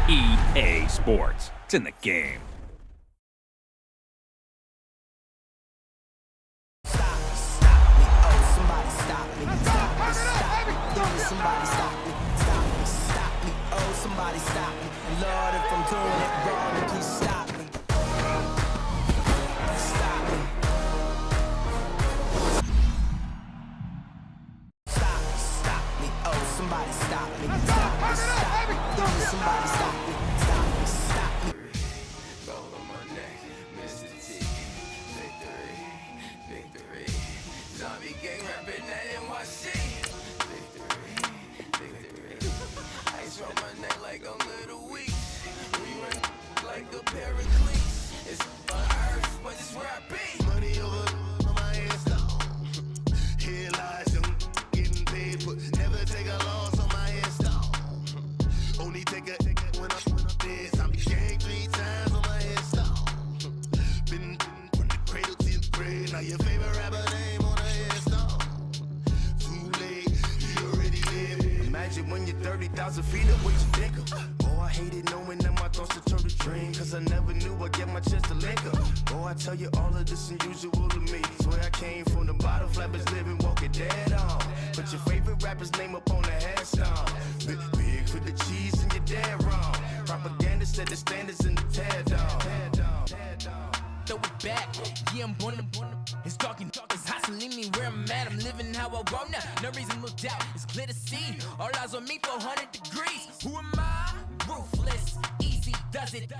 EA Sports. It's in the game. Somebody stop me, oh somebody stop me, Lord if I'm doing it wrong, please stop me, stop me, stop me, oh somebody stop me, somebody stop me, stop me. Roll on my neck, Mr. T, victory, zombie gang rapping that NYC. On my neck like I'm little weak. We run like a paraclete. It's on earth, but it's where I be. Money over on my headstone. Here lies them getting paid, but never take a loss on my headstone. Only take a when I'm dead. I'm gang 3 times on my headstone. Been from the cradle to the grave. Now your favorite rapper name on a headstone. Too late, you already live. Imagine when you're 30,000 feet up, what you think of? Oh, I hated knowing that my thoughts would turn to dream, cause I never knew I'd get my chance to link up. Oh, I tell you all of this unusual to me. Swear I came from the bottom, flappers living, walking dead on. Put your favorite rapper's name up on the headstone. Big for the cheese and you're dead wrong. Propaganda set the standards in the tear down. Throw it back, yeah, I'm born to it's talking, it's hustling me where I'm at. I'm living how I want now. No reason to doubt, it's clear to see. All eyes on me, 400 degrees. Who am I? Ruthless, easy, does it.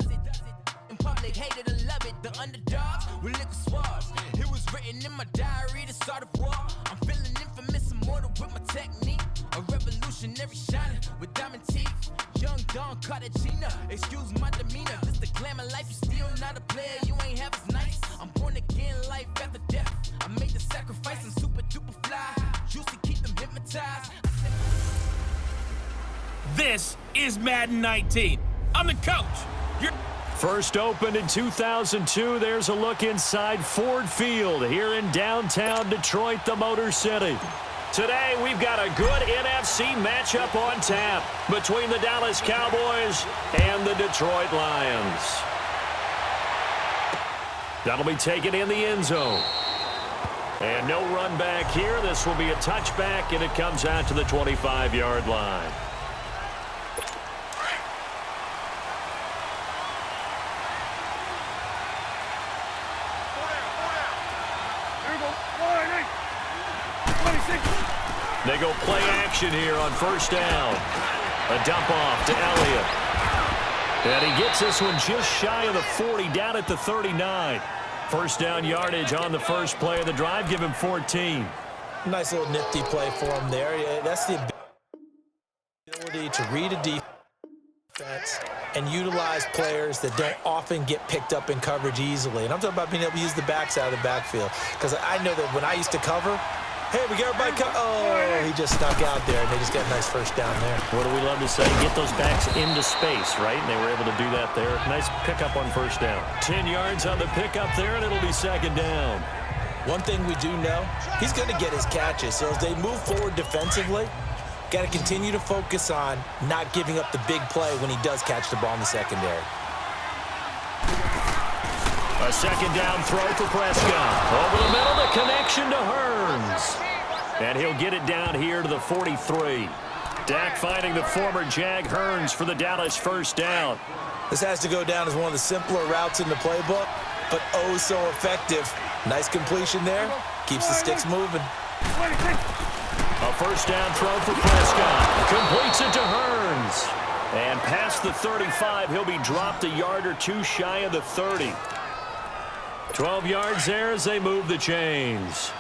In public, hate it or love it. The underdogs with liquor swabs. It was written in my diary to start a war. I'm feeling infamous, immortal with my technique. A revolutionary shining with diamond teeth. Young Don Cartagena, excuse my demeanor. This the glamour life, you still not a player, you ain't half as nice. I'm born again, life after death. I made the sacrifice, I'm super duper fly. Juicy, keep them hypnotized. This is Madden 19. I'm the coach. First opened in 2002, there's a look inside Ford Field here in downtown Detroit, the Motor City. Today, we've got a good NFC matchup on tap between the Dallas Cowboys and the Detroit Lions. That'll be taken in the end zone. And no run back here. This will be a touchback, and it comes out to the 25-yard line. They go play action here on first down. A dump off to Elliott. And he gets this one just shy of the 40, down at the 39. First down yardage on the first play of the drive. Give him 14. Nice little nifty play for him there. Yeah, that's the ability to read a defense and utilize players that don't often get picked up in coverage easily. And I'm talking about being able to use the backs out of the backfield. Because I know that when I used to cover, hey, we got everybody oh, he just snuck out there, and they just got a nice first down there. What do we love to say? Get those backs into space, right? And they were able to do that there. Nice pickup on first down. 10 yards on the pickup there, and it'll be second down. One thing we do know, he's going to get his catches. So as they move forward defensively, got to continue to focus on not giving up the big play when he does catch the ball in the secondary. A second down throw for Prescott. Over the middle, the connection to Hearns. And he'll get it down here to the 43. Dak finding the former Jag Hearns for the Dallas first down. This has to go down as one of the simpler routes in the playbook, but oh so effective. Nice completion there. Keeps the sticks moving. A first down throw for Prescott. Completes it to Hearns. And past the 35, he'll be dropped a yard or two shy of the 30. 12 yards there as they move the chains.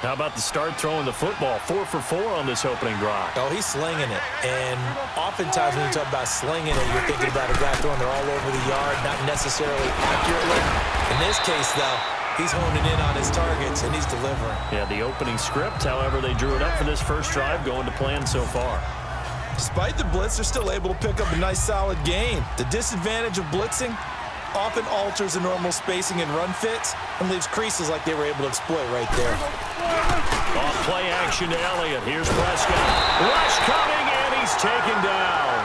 How about the start throwing the football? 4 for 4 on this opening drive. Oh, he's slinging it. And oftentimes when you talk about slinging it, you're thinking about a guy throwing it all over the yard, not necessarily accurately. In this case, though, he's honing in on his targets, and he's delivering. Yeah, the opening script, however, they drew it up for this first drive, going to plan so far. Despite the blitz, they're still able to pick up a nice, solid gain. The disadvantage of blitzing often alters the normal spacing and run fits and leaves creases like they were able to exploit right there. Off play action to Elliott. Here's Prescott. Rush coming, and he's taken down.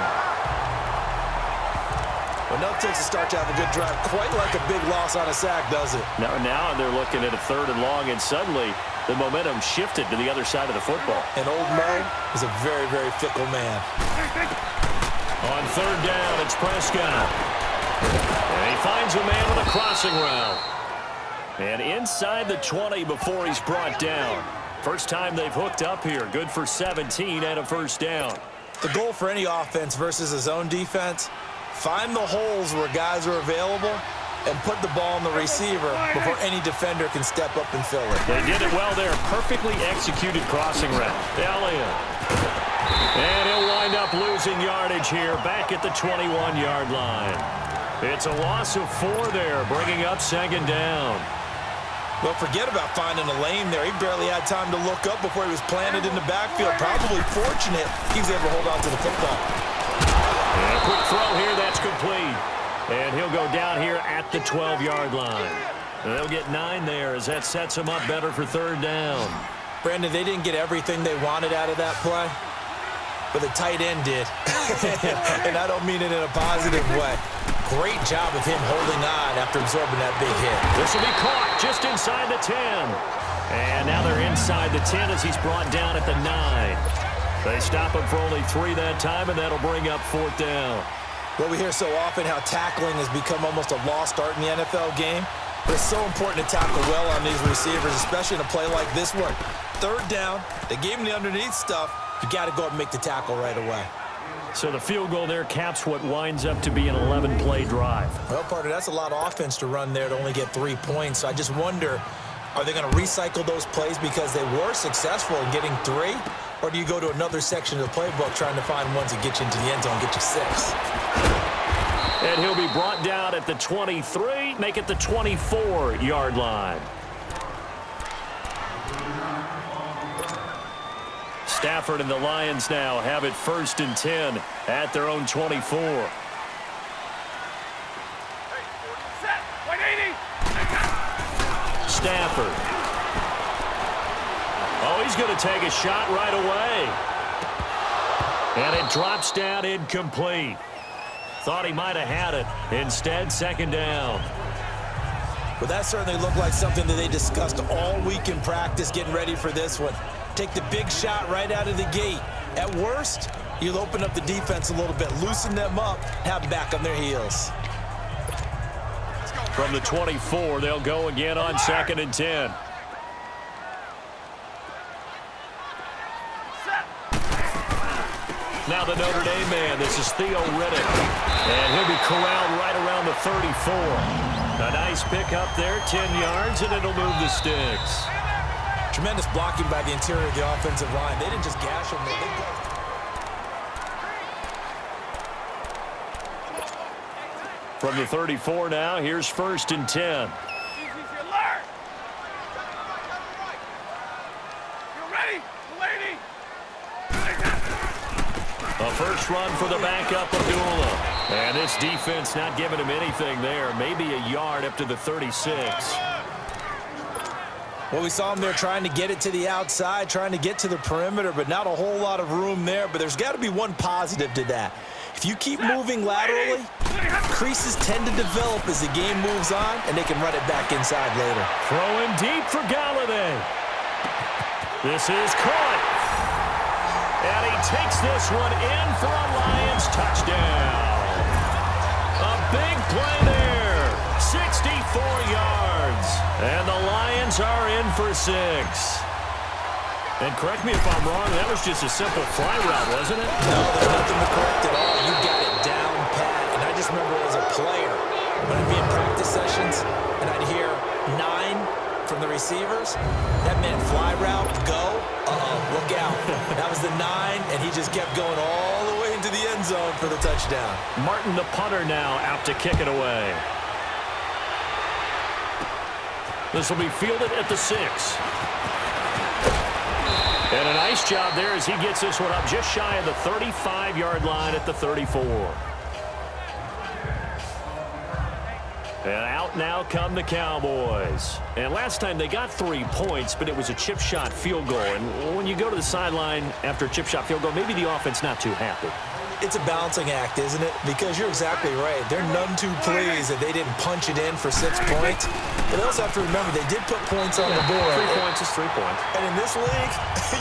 Enough takes to start to have a good drive. Quite like a big loss on a sack, does it? Now they're looking at a 3rd and long, and suddenly the momentum shifted to the other side of the football. And old Mo is a very, very fickle man. On 3rd down, it's Prescott. And he finds a man with a crossing route. And inside the 20 before he's brought down. First time they've hooked up here. Good for 17 and a 1st down. The goal for any offense versus his own defense, find the holes where guys are available and put the ball on the receiver before any defender can step up and fill it. They did it well there. Perfectly executed crossing route. Elliott. And he'll wind up losing yardage here back at the 21-yard line. It's a loss of 4 there, bringing up 2nd down. Well, forget about finding a lane there. He barely had time to look up before he was planted in the backfield. Probably fortunate he was able to hold on to the football. And a quick throw here, that's complete. And he'll go down here at the 12-yard line. And they'll get 9 there as that sets him up better for 3rd down. Brandon, they didn't get everything they wanted out of that play, but the tight end did. And I don't mean it in a positive way. Great job of him holding on after absorbing that big hit. This will be caught just inside the 10. And now they're inside the 10 as he's brought down at the 9. They stop him for only 3 that time, and that'll bring up 4th down. Well, we hear so often how tackling has become almost a lost art in the NFL game. But it's so important to tackle well on these receivers, especially in a play like this one. 3rd down, they gave him the underneath stuff. You got to go up and make the tackle right away. So the field goal there caps what winds up to be an 11-play drive. Well, partner, that's a lot of offense to run there to only get 3 points. So I just wonder, are they going to recycle those plays because they were successful in getting 3? Or do you go to another section of the playbook trying to find ones that get you into the end zone, get you 6? And he'll be brought down at the 23, make it the 24-yard line. Stafford and the Lions now have it 1st and 10 at their own 24. Stafford. Oh, he's going to take a shot right away. And it drops down incomplete. Thought he might have had it. Instead, 2nd down. Well, that certainly looked like something that they discussed all week in practice getting ready for this one. Take the big shot right out of the gate. At worst, you'll open up the defense a little bit, loosen them up, have them back on their heels. From the 24, they'll go again on 2nd and 10. Now the Notre Dame man, this is Theo Riddick. And he'll be corralled right around the 34. A nice pick up there, 10 yards, and it'll move the sticks. Tremendous blocking by the interior of the offensive line. They didn't just gash him. From the 34 now, here's 1st and 10. A first run for the backup, Abdullah. And this defense not giving him anything there. Maybe a yard up to the 36. Well, we saw him there trying to get it to the outside, trying to get to the perimeter, but not a whole lot of room there. But there's got to be one positive to that. If you keep moving laterally, creases tend to develop as the game moves on, and they can run it back inside later. Throwing deep for Galladay. This is caught. And he takes this one in for a Lions touchdown. A big play there. 64 yards. And the Lions are in for 6. And correct me if I'm wrong, that was just a simple fly route, wasn't it? No, there's nothing to correct at all. You got it down pat. And I just remember as a player, when I'd be in practice sessions, and I'd hear 9 from the receivers, that meant fly route, go, look out. That was the 9, and he just kept going all the way into the end zone for the touchdown. Martin, the punter, now out to kick it away. This will be fielded at the 6. And a nice job there as he gets this one up just shy of the 35-yard line at the 34. And out now come the Cowboys. And last time they got 3 points, but it was a chip shot field goal. And when you go to the sideline after a chip shot field goal, maybe the offense not too happy. It's a balancing act, isn't it? Because you're exactly right. They're none too pleased that they didn't punch it in for 6 points. But they also have to remember they did put points on the board. 3 points is 3 points. And in this league,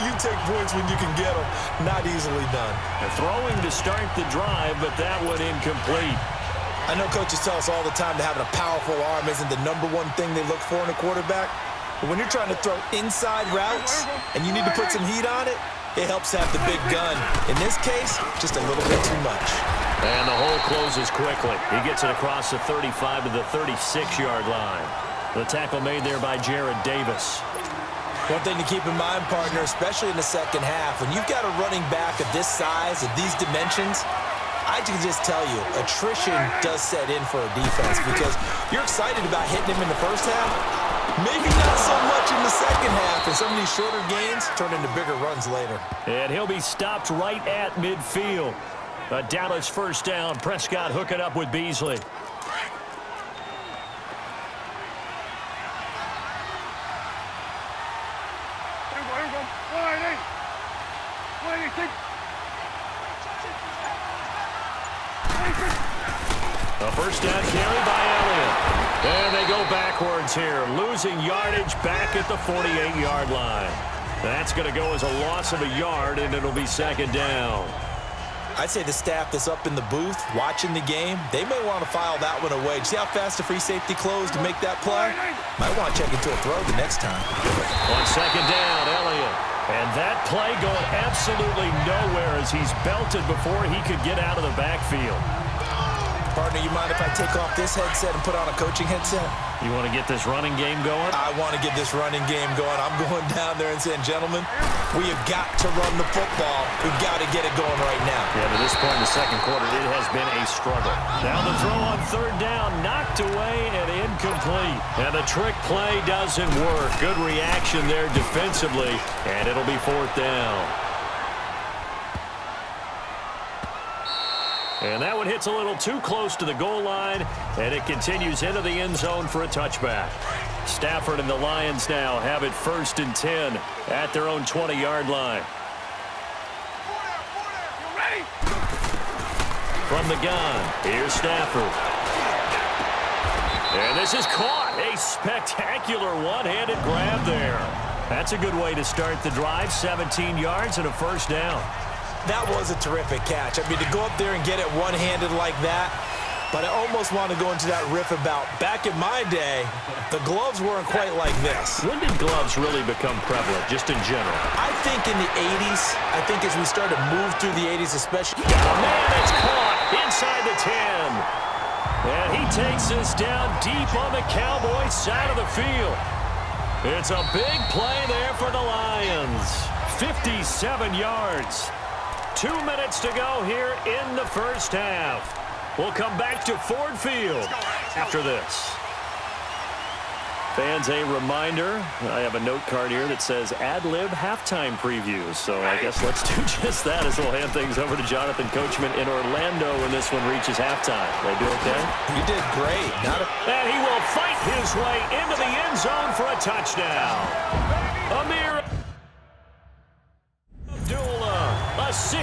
you take points when you can get them. Not easily done. And throwing to start the drive, but that one incomplete. I know coaches tell us all the time that having a powerful arm isn't the #1 thing they look for in a quarterback. But when you're trying to throw inside routes and you need to put some heat on it, it helps to have the big gun. In this case, just a little bit too much. And the hole closes quickly. He gets it across the 35 to the 36-yard line. The tackle made there by Jared Davis. One thing to keep in mind, partner, especially in the second half, when you've got a running back of this size, of these dimensions, I can just tell you, attrition does set in for a defense because you're excited about hitting him in the first half. Maybe not so much in the second half, and some of these shorter gains turn into bigger runs later. And he'll be stopped right at midfield. A Dallas first down. Prescott hooking up with Beasley. A first down carry by Elliott. And they go backwards here, losing yardage back at the 48-yard line. That's going to go as a loss of a yard, and it'll be second down. I'd say the staff that's up in the booth watching the game, they may want to file that one away. See how fast the free safety closed to make that play? Might want to check into a throw the next time. On second down, Elliott. And that play going absolutely nowhere as he's belted before he could get out of the backfield. Partner, you mind if I take off this headset and put on a coaching headset? You want to get this running game going? I want to get this running game going. I'm going down there and saying, gentlemen, we have got to run the football. We've got to get it going right now. Yeah, to this point in the second quarter, it has been a struggle. Now the throw on third down, knocked away and incomplete. And the trick play doesn't work. Good reaction there defensively, and it'll be fourth down. And that one hits a little too close to the goal line, and it continues into the end zone for a touchback. Stafford and the Lions now have it 1st and 10 at their own 20-yard line. From the gun, here's Stafford. And this is caught. A spectacular one-handed grab there. That's a good way to start the drive. 17 yards and a first down. That was a terrific catch. I mean, to go up there and get it one-handed like that, but I almost want to go into that riff about back in my day, the gloves weren't quite like this. When did gloves really become prevalent, just in general? I think in the 80s. I think as we started to move through the 80s especially. Man, it's caught inside the 10. And he takes this down deep on the Cowboys side of the field. It's a big play there for the Lions. 57 yards. 2 minutes to go here in the first half. We'll come back to Ford Field after this. Fans, a reminder, I have a note card here that says ad-lib halftime previews. So I guess let's do just that as we'll hand things over to Jonathan Coachman in Orlando when this one reaches halftime. They do okay? You did great. And he will fight his way into the end zone for a touchdown. Amir Abdullah, a 6